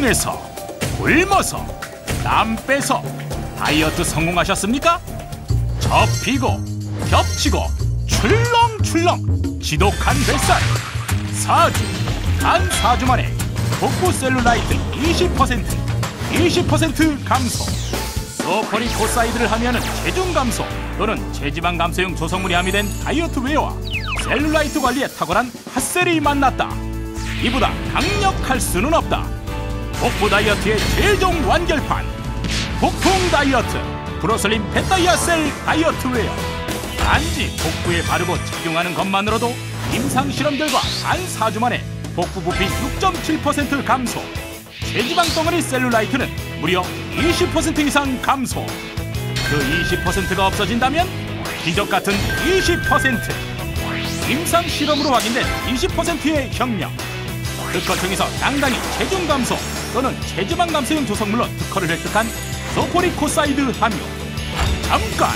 운동해서, 굶어서, 땀 빼서 다이어트 성공하셨습니까? 접히고 겹치고 출렁출렁 지독한 뱃살 4주, 단 4주 만에 복부 셀룰라이트 20% 감소. 소포리코사이드를 함유하는 체중 감소 또는 체지방 감소용 조성물이 함유된 다이어트 웨어와 셀룰라이트 관리에 탁월한 핫셀이 만났다. 이보다 강력할 수는 없다. 복부 다이어트의 최종 완결판, 복통 다이어트 프로슬림 펫다이아셀 다이어트 웨어. 단지 복부에 바르고 착용하는 것만으로도 임상실험 결과 단 4주 만에 복부 부피 6.7% 감소, 체지방 덩어리 셀룰라이트는 무려 20% 이상 감소. 그 20%가 없어진다면 기적같은 20%, 임상실험으로 확인된 20%의 혁명. 특허청에서 당당히 체중 감소 또는 체지방 감소용 조성물로 특허를 획득한 소포리코사이드 함유. 잠깐!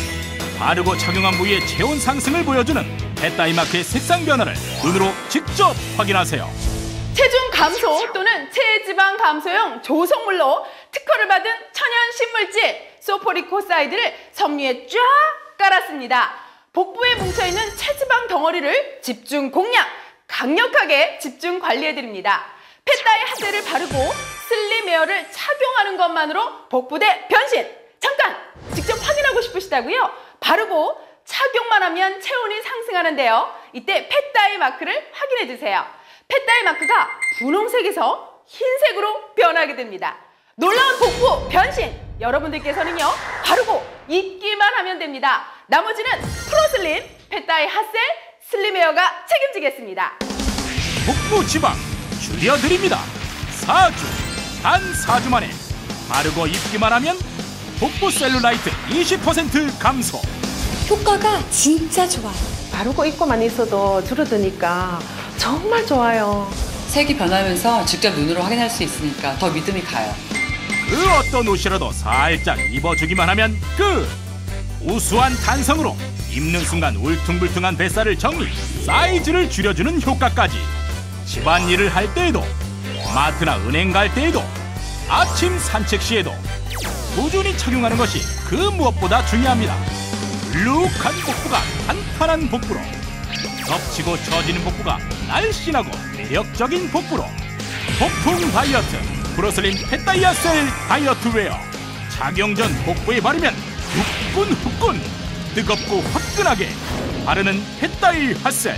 바르고 착용한 부위의 체온 상승을 보여주는 펫다이마크의 색상 변화를 눈으로 직접 확인하세요. 체중 감소 또는 체지방 감소용 조성물로 특허를 받은 천연 신물질 소포리코사이드를 섬유에 쫙 깔았습니다. 복부에 뭉쳐있는 체지방 덩어리를 집중 공략, 강력하게 집중 관리해드립니다. 펫다이 핫셀을 바르고 슬림웨어를 착용하는 것만으로 복부대 변신! 잠깐! 직접 확인하고 싶으시다고요? 바르고 착용만 하면 체온이 상승하는데요. 이때 펫다이 마크를 확인해주세요. 펫다이 마크가 분홍색에서 흰색으로 변하게 됩니다. 놀라운 복부 변신! 여러분들께서는요, 바르고 입기만 하면 됩니다. 나머지는 프로슬림 펫다이 핫셀 슬림웨어가 책임지겠습니다. 복부 지방 줄여드립니다. 4주, 단 4주 만에 바르고 입기만 하면 복부 셀룰라이트 20% 감소. 효과가 진짜 좋아요. 바르고 입고만 있어도 줄어드니까 정말 좋아요. 색이 변하면서 직접 눈으로 확인할 수 있으니까 더 믿음이 가요. 그 어떤 옷이라도 살짝 입어주기만 하면 끝! 우수한 탄성으로 입는 순간 울퉁불퉁한 뱃살을 정리, 사이즈를 줄여주는 효과까지. 집안일을 할 때에도, 마트나 은행 갈 때에도, 아침 산책 시에도 꾸준히 착용하는 것이 그 무엇보다 중요합니다. 울룩한 복부가 탄탄한 복부로, 덮치고 처지는 복부가 날씬하고 매력적인 복부로. 복통 다이어트 프로슬림 펫다이아셀 다이어트 웨어. 착용 전 복부에 바르면 후끈후끈, 뜨겁고 화끈하게 바르는 펫다이 핫셀.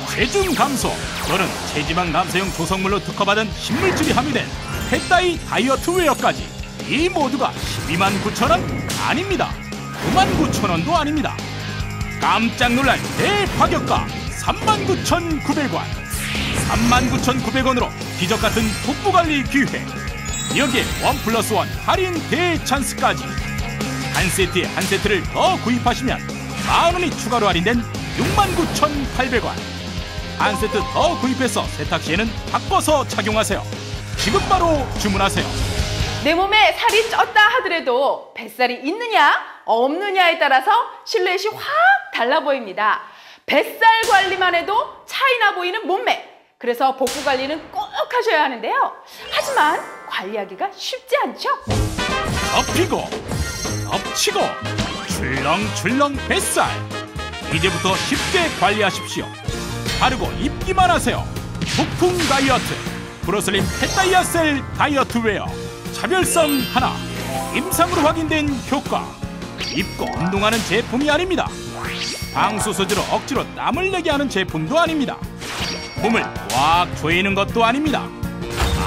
체중 감소 또는 체지방 감소용 조성물로 특허받은 신물질이 함유된 펫다이 다이어트 웨어까지. 이 모두가 129,000원 아닙니다. 99,000원도 아닙니다. 깜짝 놀랄 대파격가 39,900원. 39,900원으로 기적같은 복부관리 기회. 여기에 1+1 할인 대찬스까지. 한 세트에 한 세트를 더 구입하시면 만원이 추가로 할인된 69,800원. 한 세트 더 구입해서 세탁 시에는 바꿔서 착용하세요. 지금 바로 주문하세요. 내 몸에 살이 쪘다 하더라도 뱃살이 있느냐 없느냐에 따라서 실루엣이 확 달라 보입니다. 뱃살 관리만 해도 차이나 보이는 몸매. 그래서 복부 관리는 꼭 하셔야 하는데요. 하지만 관리하기가 쉽지 않죠? 덮이고 덮치고 출렁출렁 뱃살. 이제부터 쉽게 관리하십시오. 바르고 입기만 하세요. 복통 다이어트 프로슬림 펫다이아셀 다이어트 웨어. 차별성 하나, 임상으로 확인된 효과. 입고 운동하는 제품이 아닙니다. 방수 소재로 억지로 땀을 내게 하는 제품도 아닙니다. 몸을 꽉 조이는 것도 아닙니다.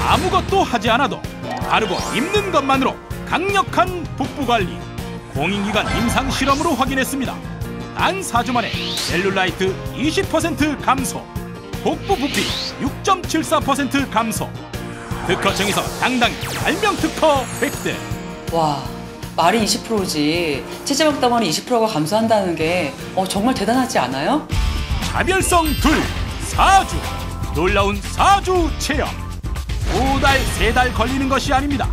아무것도 하지 않아도 바르고 입는 것만으로 강력한 복부 관리. 공인기관 임상 실험으로 확인했습니다. 단 4주 만에 셀룰라이트 20% 감소, 복부 부피 6.74% 감소. 특허청에서 당당히 발명 특허 획득. 와, 말이 20%지 체지방 덩어리 20%가 감소한다는 게 정말 대단하지 않아요? 차별성 둘, 4주. 놀라운 4주 체험. 2달, 3달 걸리는 것이 아닙니다.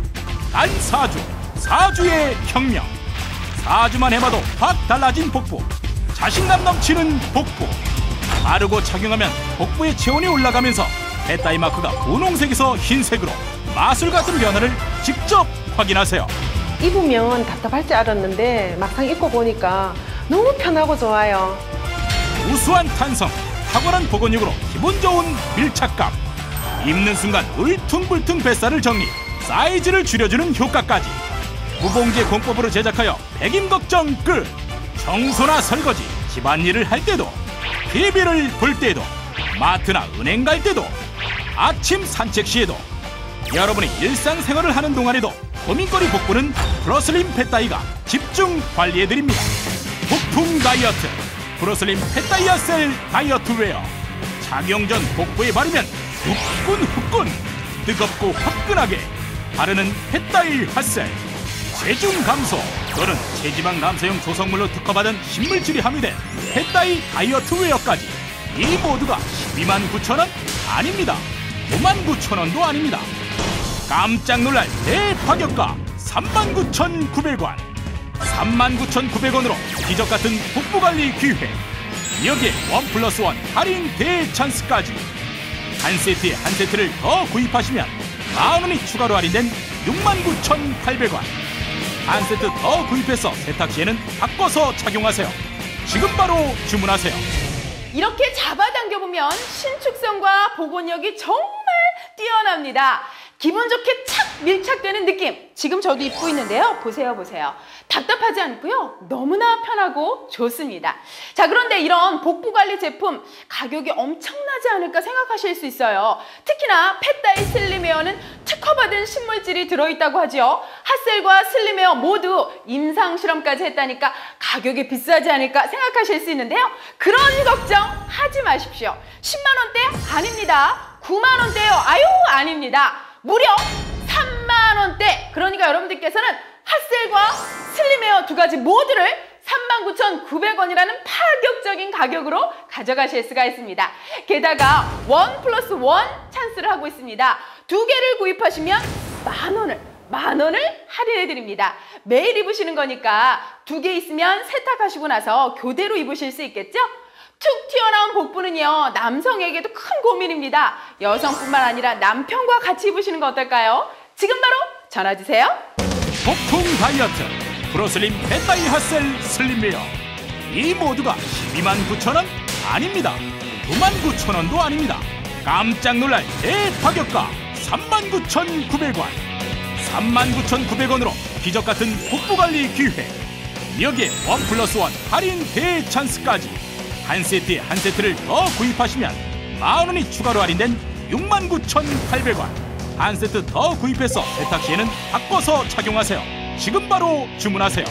단 4주, 4주의 혁명. 4주만 해봐도 확 달라진 복부. 자신감 넘치는 복부. 바르고 착용하면 복부의 체온이 올라가면서 펫다이 마크가 분홍색에서 흰색으로 마술 같은 변화를 직접 확인하세요. 입으면 답답할 줄 알았는데 막상 입고 보니까 너무 편하고 좋아요. 우수한 탄성, 탁월한 보건력으로 기분 좋은 밀착감, 입는 순간 울퉁불퉁 뱃살을 정리, 사이즈를 줄여주는 효과까지. 무봉제 공법으로 제작하여 배김 걱정 끝. 청소나 설거지, 집안일을 할 때도, TV를 볼 때도, 마트나 은행 갈 때도, 아침 산책 시에도, 여러분이 일상생활을 하는 동안에도 고민거리 복부는 프로슬림 펫다이가 집중 관리해드립니다. 폭풍 다이어트 프로슬림 펫다이아 셀 다이어트 웨어. 착용 전 복부에 바르면 후끈후끈 뜨겁고 화끈하게 바르는 펫다이 핫셀. 체중 감소 또는 체지방 감소용 조성물로 특허받은 신물질이 함유된 펫다이 다이어트 웨어까지. 이 모두가 129,000원 아닙니다. 59,000원도 아닙니다. 깜짝 놀랄 대파격가 39,900원. 39,900원으로 기적같은 복부관리 기회. 여기에 1+1 할인 대찬스까지. 한 세트에 한 세트를 더 구입하시면 만원이 추가로 할인된 69,800원. 한 세트 더 구입해서 세탁 시에는 바꿔서 착용하세요. 지금 바로 주문하세요. 이렇게 잡아당겨보면 신축성과 보건력이 정말 뛰어납니다. 기분 좋게 착 밀착되는 느낌. 지금 저도 입고 있는데요. 보세요, 보세요. 답답하지 않고요. 너무나 편하고 좋습니다. 자, 그런데 이런 복부관리 제품 가격이 엄청나지 않을까 생각하실 수 있어요. 특히나 펫다이 슬림웨어는 특허받은 신물질이 들어있다고 하죠. 핫셀과 슬림웨어 모두 임상실험까지 했다니까 가격이 비싸지 않을까 생각하실 수 있는데요. 그런 걱정 하지 마십시오. 10만 원대 아닙니다. 9만 원대요. 아유, 아닙니다. 무려 3만 원대. 그러니까 여러분들께서는 핫셀과 슬림웨어 두 가지 모두를 39,900원이라는 파격적인 가격으로 가져가실 수가 있습니다. 게다가 1+1 찬스를 하고 있습니다. 두 개를 구입하시면 만 원을 할인해 드립니다. 매일 입으시는 거니까 두 개 있으면 세탁하시고 나서 교대로 입으실 수 있겠죠? 툭 튀어나온 복부는요, 남성에게도 큰 고민입니다. 여성뿐만 아니라 남편과 같이 입으시는 거 어떨까요? 지금 바로 전화 주세요. 폭풍 다이어트 프로슬림 펫다이 핫셀 슬림웨어. 이 모두가 129,000원 아닙니다. 99,000원도 아닙니다. 깜짝 놀랄 대파격가 39,900원. 39,900원으로 기적같은 복부관리 기회. 여기에 1+1 할인 대찬스까지. 한 세트에 한 세트를 더 구입하시면 만원이 추가로 할인된 69,800원. 한 세트 더 구입해서 세탁 시에는 바꿔서 착용하세요. 지금 바로 주문하세요.